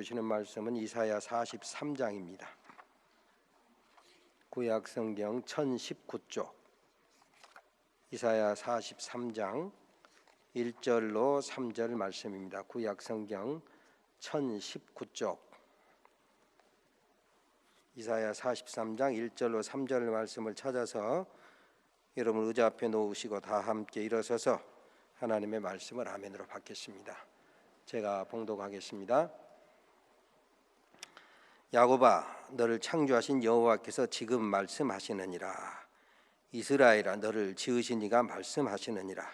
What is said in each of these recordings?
보시는 말씀은 이사야 43장입니다. 구약 성경 1019쪽 이사야 43장 1절로 3절 말씀입니다. 구약 성경 1019쪽 이사야 43장 1절로 3절 말씀을 찾아서 여러분 의자 앞에 놓으시고 다 함께 일어서서 하나님의 말씀을 아멘으로 받겠습니다. 제가 봉독하겠습니다. 야곱아, 너를 창조하신 여호와께서 지금 말씀하시느니라. 이스라엘아, 너를 지으신 이가 말씀하시느니라.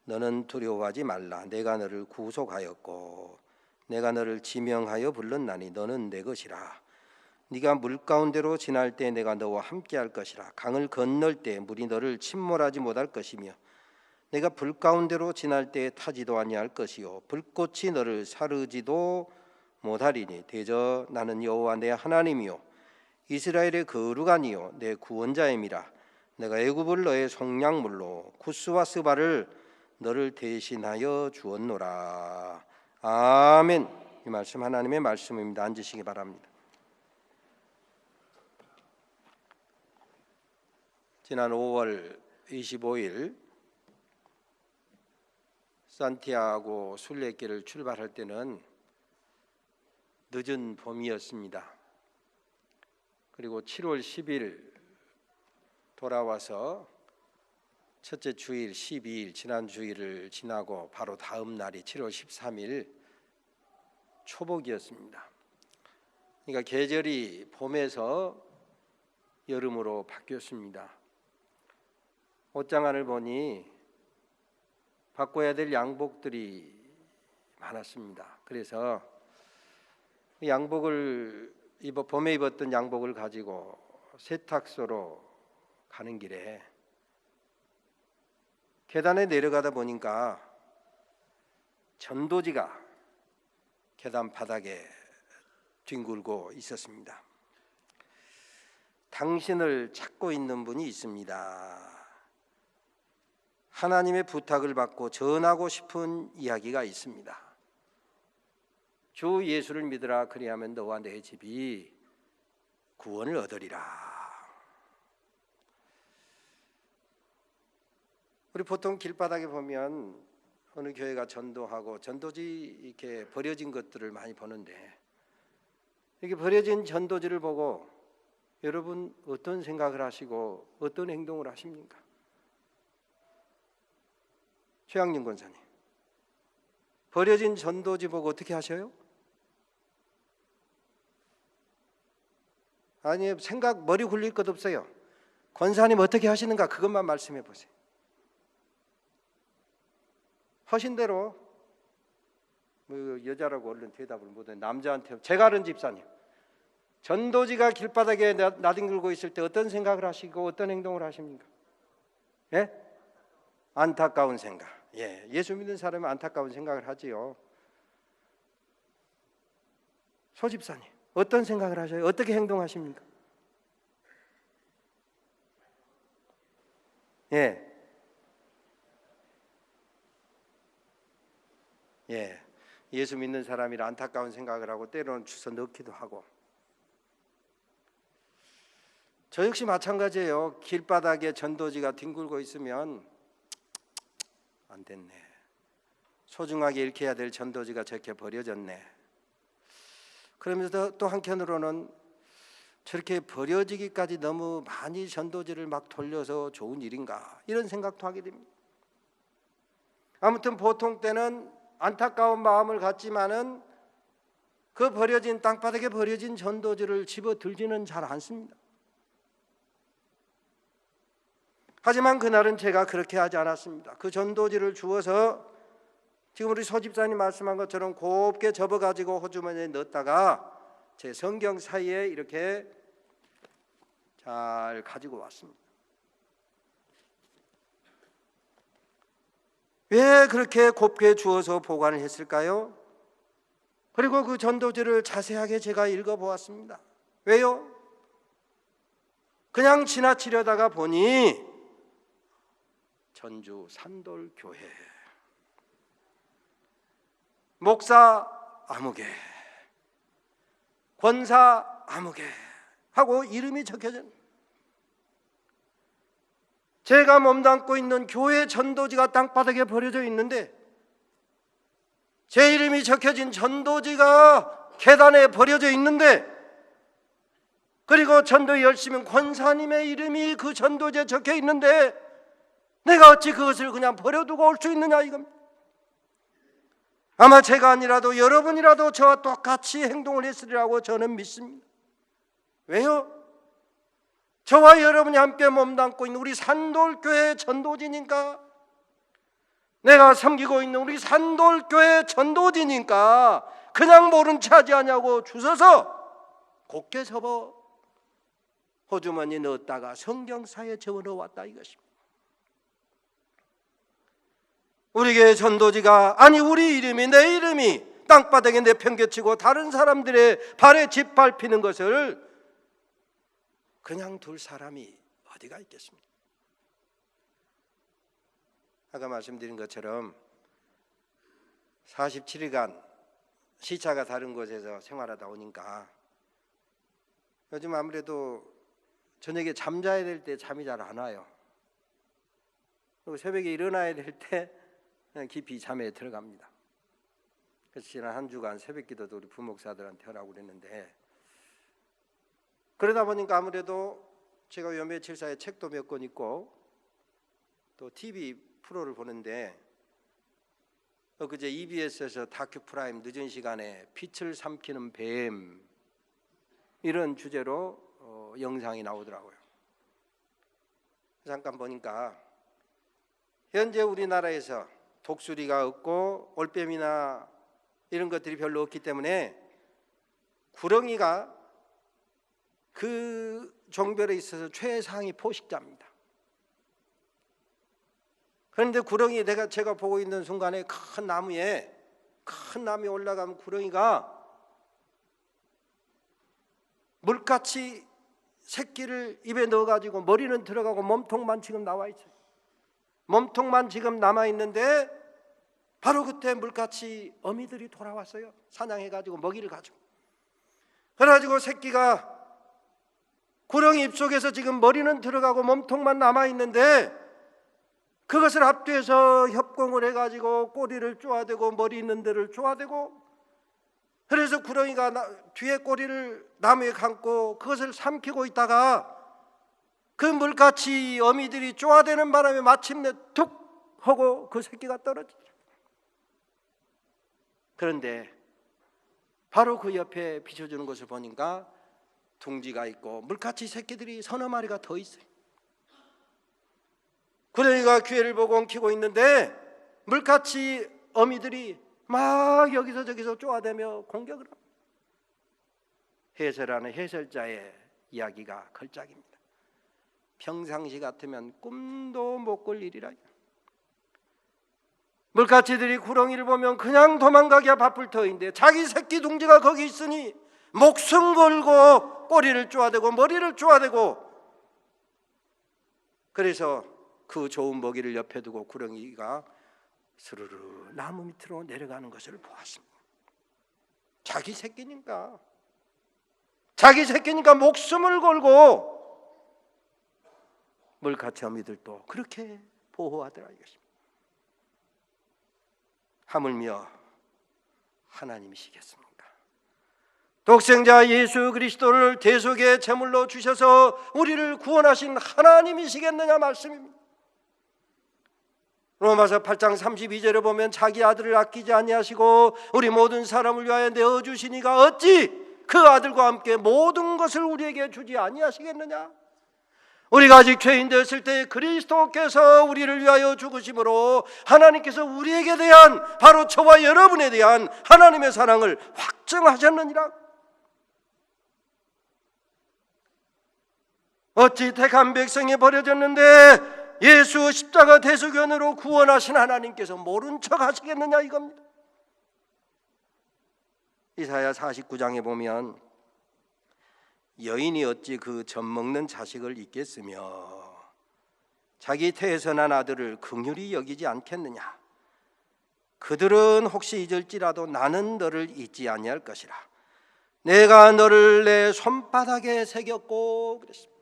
너는 두려워하지 말라. 내가 너를 구속하였고 내가 너를 지명하여 불렀나니 너는 내 것이라. 네가 물 가운데로 지날 때 내가 너와 함께할 것이라. 강을 건널 때 물이 너를 침몰하지 못할 것이며 내가 불 가운데로 지날 때 타지도 아니할 것이요 불꽃이 너를 사르지도 못하리니 대저 나는 여호와 내 하나님이요 이스라엘의 거룩하니요 내 구원자임이라. 내가 애굽을 너의 속량물로 구스와 스바를 너를 대신하여 주었노라. 아멘. 이 말씀 하나님의 말씀입니다. 앉으시기 바랍니다. 지난 5월 25일 산티아고 순례길을 출발할 때는 늦은 봄이었습니다. 그리고 7월 10일 돌아와서 첫째 주일 12일 지난 주일을 지나고 바로 다음 날이 7월 13일 초복이었습니다. 그러니까 계절이 봄에서 여름으로 바뀌었습니다. 옷장안을 보니 바꿔야 될 양복들이 많았습니다. 그래서 양복을 봄에 입었던 양복을 가지고 세탁소로 가는 길에 계단에 내려가다 보니까 전도지가 계단 바닥에 뒹굴고 있었습니다. 당신을 찾고 있는 분이 있습니다. 하나님의 부탁을 받고 전하고 싶은 이야기가 있습니다. 주 예수를 믿으라. 그리하면 너와 내 집이 구원을 얻으리라. 우리 보통 길바닥에 보면 어느 교회가 전도하고 전도지 이렇게 버려진 것들을 많이 보는데 이렇게 버려진 전도지를 보고 여러분 어떤 생각을 하시고 어떤 행동을 하십니까? 최양림 권사님, 버려진 전도지 보고 어떻게 하셔요? 아니 생각 머리 굴릴 것 없어요. 권사님 어떻게 하시는가 그것만 말씀해 보세요. 하신 대로 여자라고 얼른 대답을 못해. 남자한테 제가 아는 집사님 전도지가 길바닥에 나뒹굴고 있을 때 어떤 생각을 하시고 어떤 행동을 하십니까? 예? 안타까운 생각. 예수 믿는 사람은 안타까운 생각을 하지요. 소 집사님 어떤 생각을 하셔요? 어떻게 행동하십니까? 예수 믿는 사람이라 안타까운 생각을 하고 때로는 주워 넣기도 하고. 저 역시 마찬가지예요. 길바닥에 전도지가 뒹굴고 있으면 안 됐네. 소중하게 잃혀야 될 전도지가 저렇게 버려졌네. 그러면서 또 한편으로는 저렇게 버려지기까지 너무 많이 전도지를 막 돌려서 좋은 일인가 이런 생각도 하게 됩니다. 아무튼 보통 때는 안타까운 마음을 갖지만은 그 버려진 땅바닥에 버려진 전도지를 집어들지는 잘 않습니다. 하지만 그날은 제가 그렇게 하지 않았습니다. 그 전도지를 주워서 지금 우리 소집사님 말씀한 것처럼 곱게 접어가지고 호주머니에 넣었다가 제 성경 사이에 이렇게 잘 가지고 왔습니다. 왜 그렇게 곱게 주워서 보관을 했을까요? 그리고 그 전도지를 자세하게 제가 읽어보았습니다. 왜요? 그냥 지나치려다가 보니 전주 산돌교회 목사 아무개 권사 아무개 하고 이름이 적혀져. 제가 몸담고 있는 교회 전도지가 땅바닥에 버려져 있는데 제 이름이 적혀진 전도지가 계단에 버려져 있는데, 그리고 전도 열심히 권사님의 이름이 그 전도지에 적혀 있는데 내가 어찌 그것을 그냥 버려두고 올 수 있느냐 이겁니다. 아마 제가 아니라도 여러분이라도 저와 똑같이 행동을 했으리라고 저는 믿습니다. 왜요? 저와 여러분이 함께 몸담고 있는 우리 산돌교회 전도지니까, 내가 섬기고 있는 우리 산돌교회 전도지니까 그냥 모른 채 하지 않냐고 주워서 곧게 접어 호주머니에 넣었다가 성경사에 접어넣어 왔다 이것입니다. 우리 교회 전도지가, 아니 우리 이름이, 내 이름이 땅바닥에 내팽개치고 다른 사람들의 발에 짓밟히는 것을 그냥 둘 사람이 어디가 있겠습니까? 아까 말씀드린 것처럼 47일간 시차가 다른 곳에서 생활하다 오니까 요즘 아무래도 저녁에 잠자야 될 때 잠이 잘 안 와요. 그리고 새벽에 일어나야 될 때 그냥 깊이 잠에 들어갑니다. 그래서 지난 한 주간 새벽 기도도 우리 부목사들한테 하라고 그랬는데, 그러다 보니까 아무래도 제가 요 며칠 사이에 책도 몇 권 읽고 또 TV 프로를 보는데, 그제 EBS에서 다큐 프라임 늦은 시간에 빛을 삼키는 뱀 이런 주제로 영상이 나오더라고요. 잠깐 보니까 현재 우리나라에서 독수리가 없고 올빼미나 이런 것들이 별로 없기 때문에 구렁이가 그 종별에 있어서 최상위 포식자입니다. 그런데 구렁이, 제가 보고 있는 순간에 큰 나무에 올라가면 구렁이가 물같이 새끼를 입에 넣어가지고 머리는 들어가고 몸통만 지금 나와 있어요. 몸통만 지금 남아있는데 바로 그때 물같이 어미들이 돌아왔어요. 사냥해가지고 먹이를 가지고. 그래가지고 새끼가 구렁이 입속에서 지금 머리는 들어가고 몸통만 남아있는데 그것을 앞뒤에서 협공을 해가지고 꼬리를 쪼아대고 머리 있는 데를 쪼아대고, 그래서 구렁이가 뒤에 꼬리를 나무에 감고 그것을 삼키고 있다가 그 물같이 어미들이 쪼아대는 바람에 마침내 툭 하고 그 새끼가 떨어지죠. 그런데 바로 그 옆에 비춰주는 것을 보니까 둥지가 있고 물같이 새끼들이 서너 마리가 더 있어요. 구렁이가 기회를 보고 엉키고 있는데 물같이 어미들이 막 여기서 저기서 쪼아대며 공격을 합니다. 해설하는 해설자의 이야기가 걸작입니다. 평상시 같으면 꿈도 못 꿀 일이라. 물가치들이 구렁이를 보면 그냥 도망가기야 바쁠 터인데 자기 새끼 둥지가 거기 있으니 목숨 걸고 꼬리를 쪼아대고 머리를 쪼아대고, 그래서 그 좋은 먹이를 옆에 두고 구렁이가 스르르 나무 밑으로 내려가는 것을 보았습니다. 자기 새끼니까 목숨을 걸고 물가치 어미들도 그렇게 보호하더라 이것입니다. 하물며 하나님이시겠습니까? 독생자 예수 그리스도를 대속의 제물로 주셔서 우리를 구원하신 하나님이시겠느냐 말씀입니다. 로마서 8장 32절에 보면 자기 아들을 아끼지 아니하시고 우리 모든 사람을 위하여 내어주시니가 어찌 그 아들과 함께 모든 것을 우리에게 주지 아니하시겠느냐. 우리가 아직 죄인 되었을 때 그리스도께서 우리를 위하여 죽으심으로 하나님께서 우리에게 대한, 바로 저와 여러분에 대한 하나님의 사랑을 확증하셨느니라. 어찌 택한 백성이 버려졌는데 예수 십자가 대속연으로 구원하신 하나님께서 모른 척 하시겠느냐 이겁니다. 이사야 49장에 보면 여인이 어찌 그 젖먹는 자식을 잊겠으며 자기 태에서 난 아들을 긍휼히 여기지 않겠느냐. 그들은 혹시 잊을지라도 나는 너를 잊지 아니할 것이라. 내가 너를 내 손바닥에 새겼고 그랬습니다.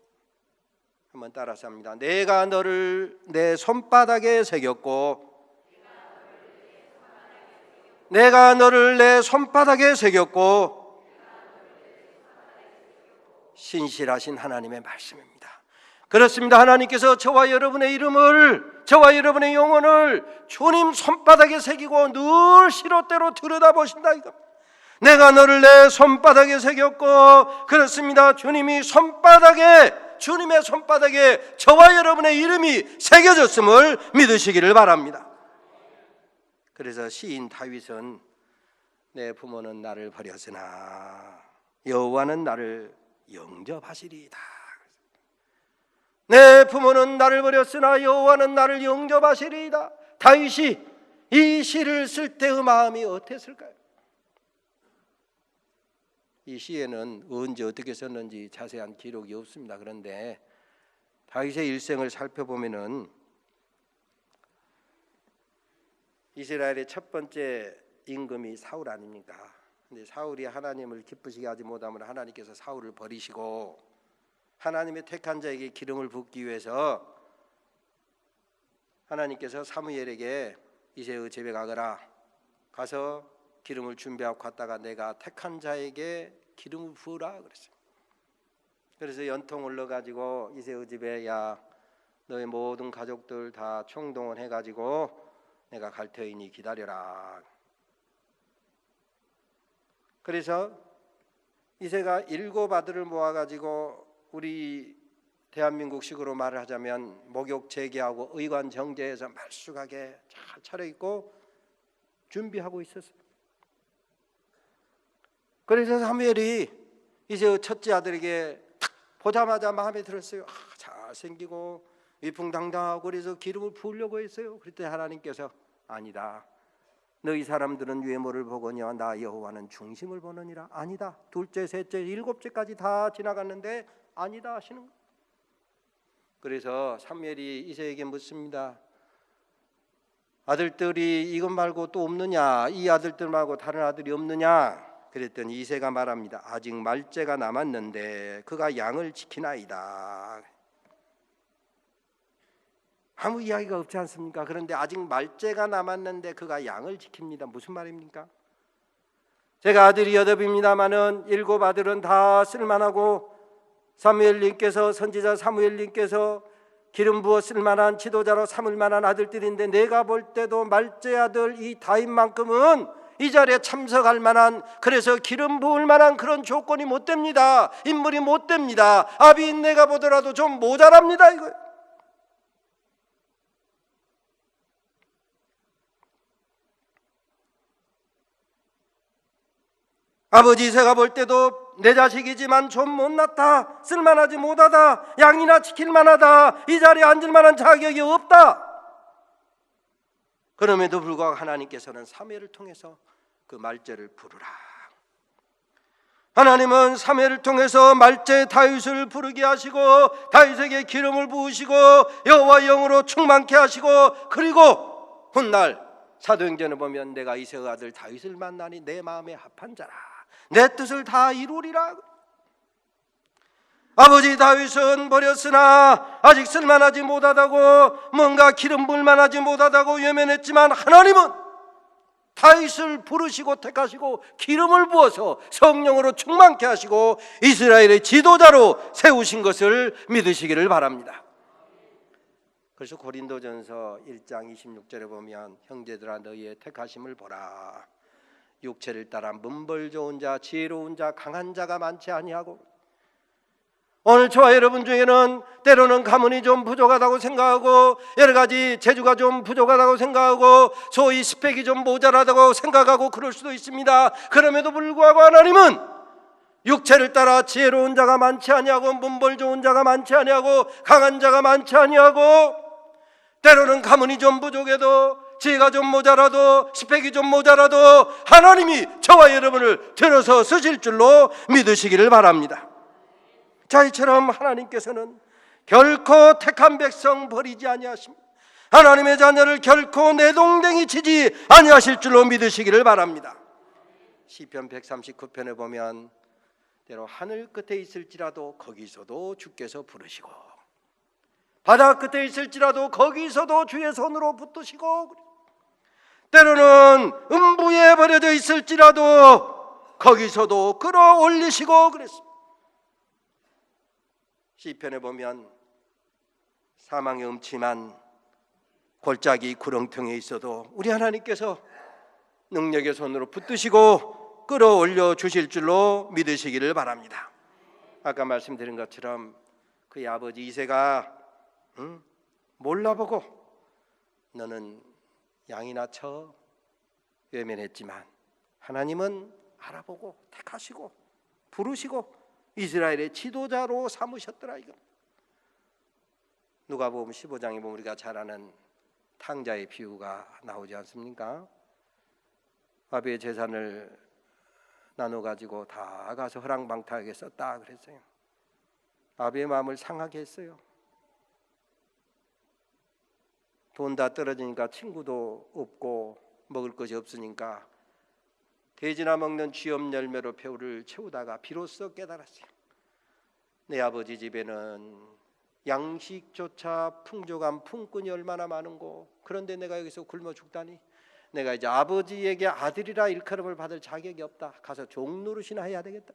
한번 따라서 합니다. 내가 너를 내 손바닥에 새겼고, 내가 너를 내 손바닥에 새겼고, 신실하신 하나님의 말씀입니다. 그렇습니다. 하나님께서 저와 여러분의 이름을, 저와 여러분의 영혼을 주님 손바닥에 새기고 늘 시로때로 들여다보신다 이겁니다. 내가 너를 내 손바닥에 새겼고, 그렇습니다. 주님이 손바닥에, 주님의 손바닥에 저와 여러분의 이름이 새겨졌음을 믿으시기를 바랍니다. 그래서 시인 다윗은 내 부모는 나를 버렸으나 여호와는 나를 영접하시리이다. 내 부모는 나를 버렸으나 여호와는 나를 영접하시리이다. 다윗이 이 시를 쓸 때의 마음이 어땠을까요? 이 시에는 언제 어떻게 썼는지 자세한 기록이 없습니다. 그런데 다윗의 일생을 살펴보면은 이스라엘의 첫 번째 임금이 사울 아닙니까? 근데 사울이 하나님을 기쁘시게 하지 못하면 하나님께서 사울을 버리시고 하나님의 택한 자에게 기름을 붓기 위해서 하나님께서 사무엘에게 이새의 집에 가거라, 가서 기름을 준비하고 갔다가 내가 택한 자에게 기름을 부으라 그랬어요. 그래서 연통을 넣어가지고 이새의 집에, 야 너의 모든 가족들 다 총동원해가지고 내가 갈 터이니 기다려라. 그래서 이새가 7 아들을 모아가지고 우리 대한민국식으로 말을 하자면 목욕 재개하고 의관 정제해서 말쑥하게 잘 차려입고 준비하고 있었어요. 그래서 사무엘이 이제 첫째 아들에게 딱 보자마자 마음에 들었어요. 잘생기고 위풍당당하고 그래서 기름을 부으려고 했어요. 그랬더니 하나님께서 아니다, 너희 사람들은 외모를 보거니와 나 여호와는 중심을 보느니라. 아니다, 둘째, 셋째, 7째까지 다 지나갔는데 아니다 하시는 거예요. 그래서 사무엘이 이새에게 묻습니다. 아들들이 이것 말고 또 없느냐? 이 아들들 말고 다른 아들이 없느냐? 그랬더니 이새가 말합니다. 아직 말째가 남았는데 그가 양을 지키나이다. 아무 이야기가 없지 않습니까? 그런데 아직 말째가 남았는데 그가 양을 지킵니다. 무슨 말입니까? 제가 아들이 8입니다마는 7 아들은 다 쓸만하고 사무엘님께서, 선지자 사무엘님께서 기름 부어 쓸만한 지도자로 삼을 만한 아들들인데 내가 볼 때도 말째 아들 이 다윗만큼은 이 자리에 참석할 만한, 그래서 기름 부을 만한 그런 조건이 못 됩니다. 인물이 못 됩니다. 아비 내가 보더라도 좀 모자랍니다 이거. 아버지 이새가 볼 때도 내 자식이지만 좀 못났다, 쓸만하지 못하다, 양이나 지킬 만하다, 이 자리에 앉을 만한 자격이 없다. 그럼에도 불구하고 하나님께서는 사무엘을 통해서 그 말째를 부르라. 하나님은 사무엘을 통해서 말째 다윗을 부르게 하시고 다윗에게 기름을 부으시고 여호와 영으로 충만케 하시고, 그리고 훗날 사도행전을 보면 내가 이새의 아들 다윗을 만나니 내 마음에 합한 자라, 내 뜻을 다 이루리라. 아버지 다윗은 버렸으나 아직 쓸만하지 못하다고, 뭔가 기름 부을만하지 못하다고 외면했지만 하나님은 다윗을 부르시고 택하시고 기름을 부어서 성령으로 충만케 하시고 이스라엘의 지도자로 세우신 것을 믿으시기를 바랍니다. 그래서 고린도전서 1장 26절에 보면 형제들아 너희의 택하심을 보라. 육체를 따라 문벌 좋은 자, 지혜로운 자, 강한 자가 많지 아니하고, 오늘 저와 여러분 중에는 때로는 가문이 좀 부족하다고 생각하고 여러 가지 재주가 좀 부족하다고 생각하고 소위 스펙이 좀 모자라다고 생각하고 그럴 수도 있습니다. 그럼에도 불구하고 하나님은 육체를 따라 지혜로운 자가 많지 아니하고 문벌 좋은 자가 많지 아니하고 강한 자가 많지 아니하고, 때로는 가문이 좀 부족해도 지혜가 좀 모자라도 스펙이 좀 모자라도 하나님이 저와 여러분을 들어서 쓰실 줄로 믿으시기를 바랍니다. 자, 이처럼 하나님께서는 결코 택한 백성 버리지 아니하십니다. 하나님의 자녀를 결코 내동댕이 치지 아니하실 줄로 믿으시기를 바랍니다. 시편 139편에 보면 때로 하늘 끝에 있을지라도 거기서도 주께서 부르시고, 바다 끝에 있을지라도 거기서도 주의 손으로 붙드시고, 때로는 음부에 버려져 있을지라도 거기서도 끌어올리시고 그랬습니다. 시편에 보면 사망의 음침한 골짜기 구렁텅이에 있어도 우리 하나님께서 능력의 손으로 붙드시고 끌어올려 주실 줄로 믿으시기를 바랍니다. 아까 말씀드린 것처럼 그의 아버지 이새가 몰라보고 너는 양이나 쳐 외면했지만 하나님은 알아보고 택하시고 부르시고 이스라엘의 지도자로 삼으셨더라. 이거 누가복음 15장에 보면 우리가 잘 아는 탕자의 비유가 나오지 않습니까? 아비의 재산을 나눠 가지고 다 가서 허랑방탕하게 썼다 그랬어요. 아비의 마음을 상하게 했어요. 돈 다 떨어지니까 친구도 없고 먹을 것이 없으니까 돼지나 먹는 쥐염 열매로 배를 채우다가 비로소 깨달았어요. 내 아버지 집에는 양식조차 풍족한 품꾼이 얼마나 많은고, 그런데 내가 여기서 굶어 죽다니. 내가 이제 아버지에게 아들이라 일컬음을 받을 자격이 없다. 가서 종노릇이나 해야 되겠다.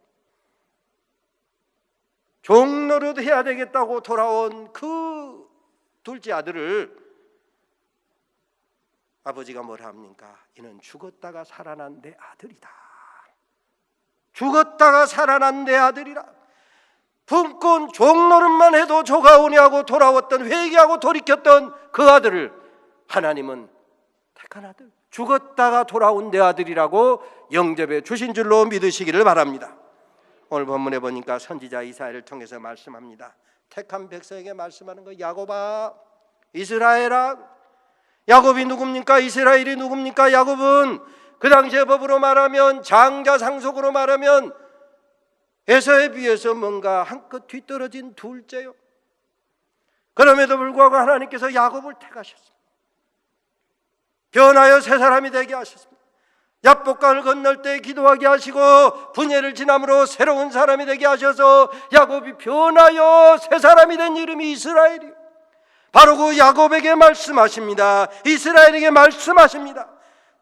종노릇 해야 되겠다고 돌아온 그 둘째 아들을 아버지가 뭐라 합니까? 이는 죽었다가 살아난 내 아들이다. 죽었다가 살아난 내 아들이라. 품꾼 종노릇만 해도 조가오니 하고 돌아왔던, 회개하고 돌이켰던 그 아들을 하나님은 택한 아들, 죽었다가 돌아온 내 아들이라고 영접해 주신 줄로 믿으시기를 바랍니다. 오늘 본문에 보니까 선지자 이사야를 통해서 말씀합니다. 택한 백성에게 말씀하는 거, 야곱아, 이스라엘아. 야곱이 누굽니까? 이스라엘이 누굽니까? 야곱은 그 당시의 법으로 말하면, 장자 상속으로 말하면 에서에 비해서 뭔가 한껏 뒤떨어진 둘째요. 그럼에도 불구하고 하나님께서 야곱을 택하셨습니다. 변하여 새 사람이 되게 하셨습니다. 야복강을 건널 때 기도하게 하시고 분예를 지남으로 새로운 사람이 되게 하셔서 야곱이 변하여 새 사람이 된 이름이 이스라엘이요. 바로 그 야곱에게 말씀하십니다. 이스라엘에게 말씀하십니다.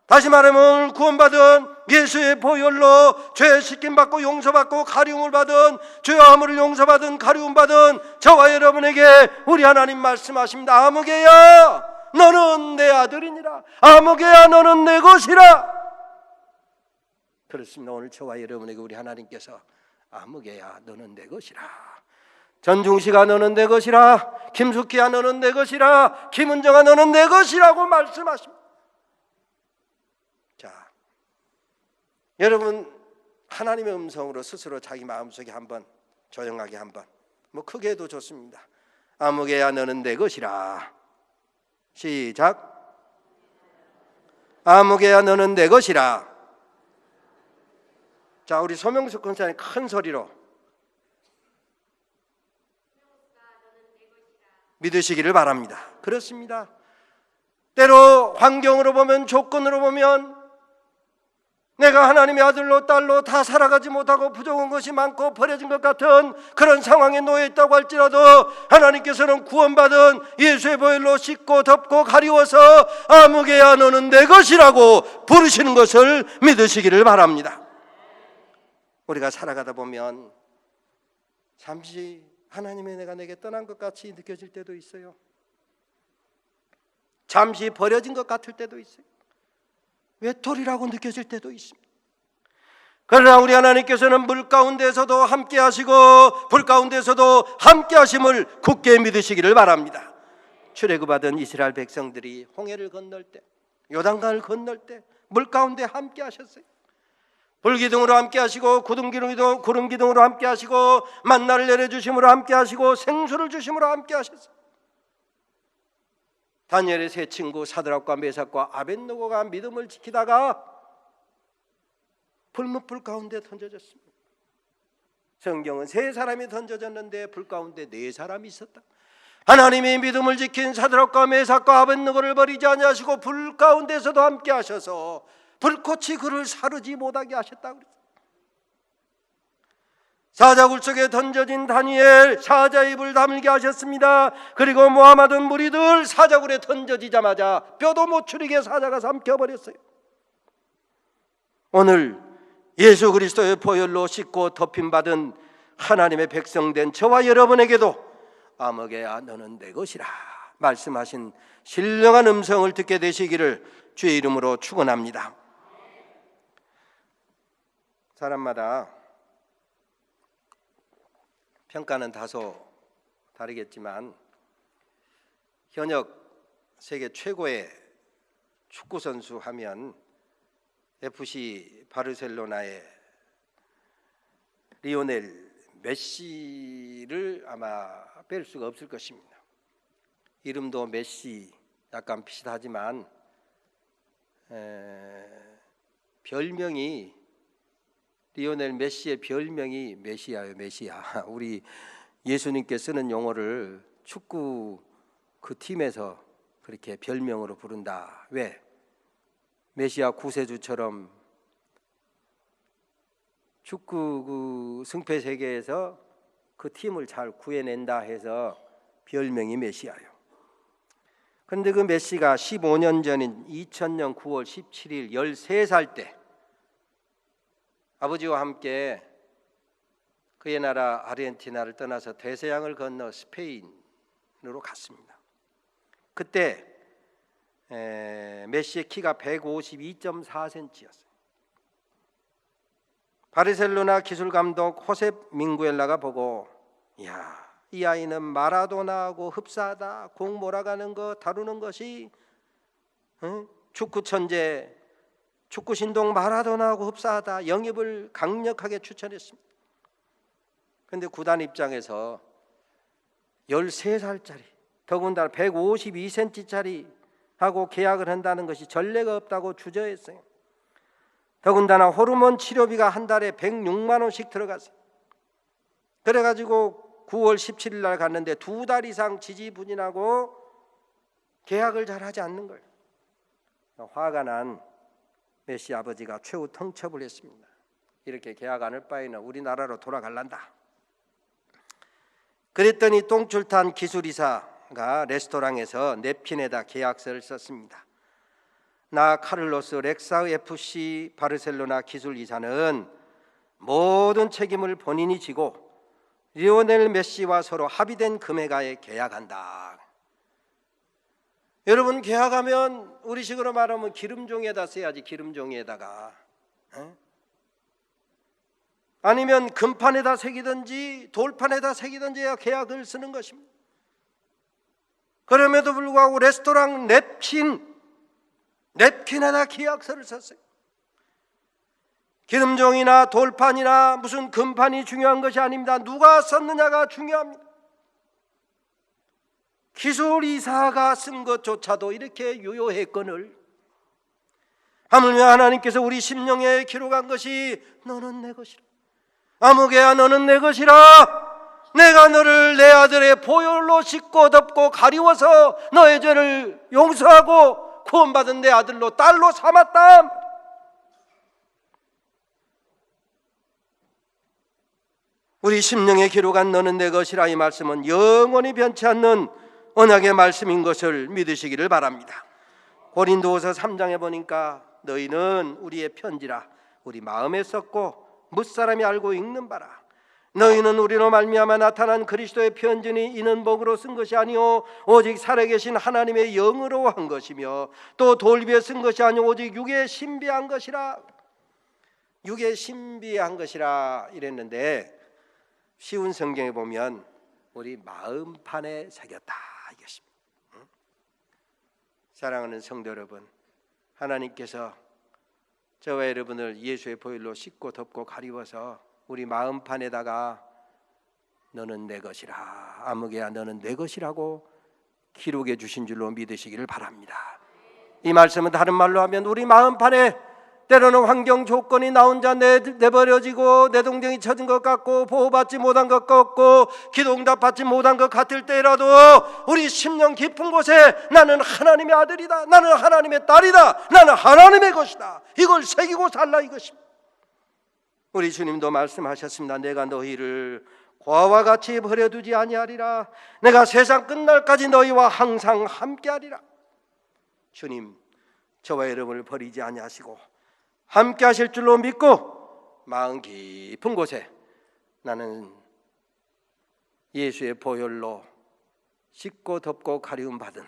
다시 말하면 구원받은 예수의 보혈로 죄 씻김받고 용서받고 가리움을 받은, 죄와 허물을 용서받은 가리움받은 저와 여러분에게 우리 하나님 말씀하십니다. 아무개야 너는 내 아들이니라. 아무개야 너는 내 것이라. 그렇습니다. 오늘 저와 여러분에게 우리 하나님께서 아무개야 너는 내 것이라, 전중식아 너는 내 것이라, 김숙기야 너는 내 것이라, 김은정아 너는 내 것이라고 말씀하십니다. 자, 여러분 하나님의 음성으로 스스로 자기 마음속에 한번 조용하게 한번, 뭐 크게 해도 좋습니다. 아무개야 너는 내 것이라. 시작. 아무개야 너는 내 것이라. 자, 우리 소명숙 권사님 큰 소리로 믿으시기를 바랍니다. 그렇습니다. 때로 환경으로 보면, 조건으로 보면 내가 하나님의 아들로 딸로 다 살아가지 못하고 부족한 것이 많고 버려진 것 같은 그런 상황에 놓여 있다고 할지라도 하나님께서는 구원받은 예수의 보혈로 씻고 덮고 가리워서 아무개야 너는 내 것이라고 부르시는 것을 믿으시기를 바랍니다. 우리가 살아가다 보면 잠시 하나님의 은혜가 내게 떠난 것 같이 느껴질 때도 있어요. 잠시 버려진 것 같을 때도 있어요. 외톨이라고 느껴질 때도 있습니다. 그러나 우리 하나님께서는 물 가운데서도 함께 하시고 불 가운데서도 함께 하심을 굳게 믿으시기를 바랍니다. 출애굽하던 이스라엘 백성들이 홍해를 건널 때, 요단강을 건널 때 물 가운데 함께 하셨어요. 불기둥으로 함께 하시고 구름 기둥으로 함께 하시고 만나를 내려주심으로 함께 하시고 생수를 주심으로 함께 하셨어요. 다니엘의 세 친구 사드락과 메삭과 아벳느고가 믿음을 지키다가 불뭇불 가운데 던져졌습니다. 성경은 세 사람이 던져졌는데 불 가운데 네 사람이 있었다. 하나님이 믿음을 지킨 사드락과 메삭과 아벳느고를 버리지 아니하시고 불 가운데서도 함께 하셔서 불꽃이 그를 사르지 못하게 하셨다고 그랬어요. 사자굴 속에 던져진 다니엘, 사자의 입을 다물게 하셨습니다. 그리고 모함하던 무리들 사자굴에 던져지자마자 뼈도 못 추리게 사자가 삼켜버렸어요. 오늘 예수 그리스도의 보혈로 씻고 덮임받은 하나님의 백성된 저와 여러분에게도 아무개야 너는 내 것이라 말씀하신 신령한 음성을 듣게 되시기를 주의 이름으로 축원합니다. 사람마다 평가는 다소 다르겠지만 현역 세계 최고의 축구 선수 하면 FC 바르셀로나의 리오넬 메시를 아마 뺄 수가 없을 것입니다. 이름도 메시 약간 비슷하지만 별명이 리오넬 메시의 별명이 메시아예요. 메시아. 우리 예수님께 쓰는 용어를 축구 그 팀에서 그렇게 별명으로 부른다. 왜? 메시아 구세주처럼 축구 그 승패 세계에서 그 팀을 잘 구해낸다 해서 별명이 메시아예요. 그런데 그 메시가 15년 전인 2000년 9월 17일 13살 때 아버지와 함께 그의 나라 아르헨티나를 떠나서 대서양을 건너 스페인으로 갔습니다. 그때 메시의 키가 152.4cm였어요. 바르셀로나 기술감독 호셉 밍구엘라가 보고 이야, 이 아이는 마라도나하고 흡사하다. 공 몰아가는 거 다루는 것이 축구 천재 축구 신동 마라도나하고 흡사하다. 영입을 강력하게 추천했습니다. 그런데 구단 입장에서 13살짜리 더군다나 152cm짜리 하고 계약을 한다는 것이 전례가 없다고 주저했어요. 더군다나 호르몬 치료비가 한 달에 106만 원씩 들어갔어요. 그래가지고 9월 17일 날 갔는데 2달 이상 지지부진하고 계약을 잘 하지 않는 거예요. 화가 난 메시 아버지가 최후 통첩을 했습니다. 이렇게 계약 안 할 바에는 우리나라로 돌아갈란다. 그랬더니 똥줄탄 기술이사가 레스토랑에서 냅킨에다 계약서를 썼습니다. 나 카를로스 렉사의 FC 바르셀로나 기술이사는 모든 책임을 본인이 지고 리오넬 메시와 서로 합의된 금액하에 계약한다. 여러분, 계약하면 우리식으로 말하면 기름종이에다 써야지. 기름종이에다가 아니면 금판에다 새기든지 돌판에다 새기든지 해야 계약을 쓰는 것입니다. 그럼에도 불구하고 레스토랑 냅킨에다 계약서를 썼어요. 기름종이나 돌판이나 무슨 금판이 중요한 것이 아닙니다. 누가 썼느냐가 중요합니다. 기술이사가 쓴 것조차도 이렇게 유효했건을 하물며 하나님께서 우리 심령에 기록한 것이 너는 내 것이라. 아무개야 너는 내 것이라. 내가 너를 내 아들의 보혈로 씻고 덮고 가리워서 너의 죄를 용서하고 구원받은 내 아들로 딸로 삼았다. 우리 심령에 기록한 너는 내 것이라 이 말씀은 영원히 변치 않는 언약의 말씀인 것을 믿으시기를 바랍니다. 고린도후서 3장에 보니까 너희는 우리의 편지라 우리 마음에 썼고 무사람이 알고 읽는 바라. 너희는 우리로 말미암아 나타난 그리스도의 편지니 이는 복으로 쓴 것이 아니요 오직 살아계신 하나님의 영으로 한 것이며 또 돌비에 쓴 것이 아니요 오직 육에 신비한 것이라. 육에 신비한 것이라 이랬는데 쉬운 성경에 보면 우리 마음판에 새겼다 이것입니다. 사랑하는 성도 여러분, 하나님께서 저와 여러분을 예수의 보혈로 씻고 덮고 가리워서 우리 마음판에다가 너는 내 것이라, 아무개야 너는 내 것이라고 기록해 주신 줄로 믿으시기를 바랍니다. 이 말씀은 다른 말로 하면 우리 마음판에 때로는 환경 조건이 나 혼자 내버려지고 내동댕이 쳐진 것 같고 보호받지 못한 것 같고 기도응답 받지 못한 것 같을 때라도 우리 심령 깊은 곳에 나는 하나님의 아들이다, 나는 하나님의 딸이다, 나는 하나님의 것이다, 이걸 새기고 살라 이것입니다. 우리 주님도 말씀하셨습니다. 내가 너희를 고아와 같이 버려두지 아니하리라. 내가 세상 끝날까지 너희와 항상 함께하리라. 주님, 저와 여러분을 버리지 아니하시고 함께하실 줄로 믿고 마음 깊은 곳에 나는 예수의 보혈로 씻고 덮고 가리움 받은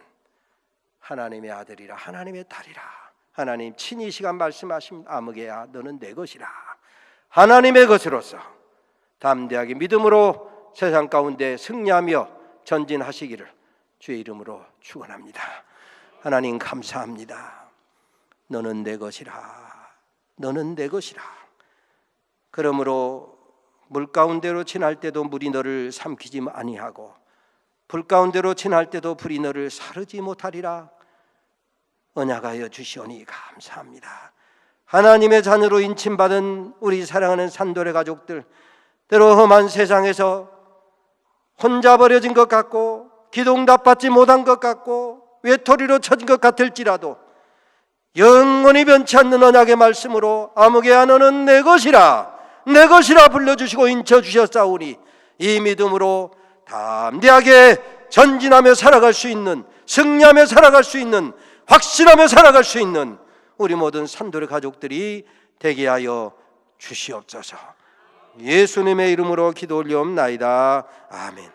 하나님의 아들이라, 하나님의 딸이라. 하나님 친히 이 시간 말씀하십니다. 아무개야, 너는 내 것이라. 하나님의 것으로서 담대하게 믿음으로 세상 가운데 승리하며 전진하시기를 주의 이름으로 축원합니다. 하나님 감사합니다. 너는 내 것이라. 너는 내 것이라. 그러므로 물 가운데로 지날 때도 물이 너를 삼키지 아니하고 불 가운데로 지날 때도 불이 너를 사르지 못하리라. 언약하여 주시오니 감사합니다. 하나님의 자녀로 인침받은 우리 사랑하는 산돌의 가족들, 때로 험한 세상에서 혼자 버려진 것 같고 기도응답받지 못한 것 같고 외톨이로 처진 것 같을지라도 영원히 변치 않는 언약의 말씀으로 아무개야 너는 내 것이라, 내 것이라 불러주시고 인쳐주셨사오니 이 믿음으로 담대하게 전진하며 살아갈 수 있는, 승리하며 살아갈 수 있는, 확신하며 살아갈 수 있는 우리 모든 산돌의 가족들이 되게 하여 주시옵소서. 예수님의 이름으로 기도 올리옵나이다. 아멘.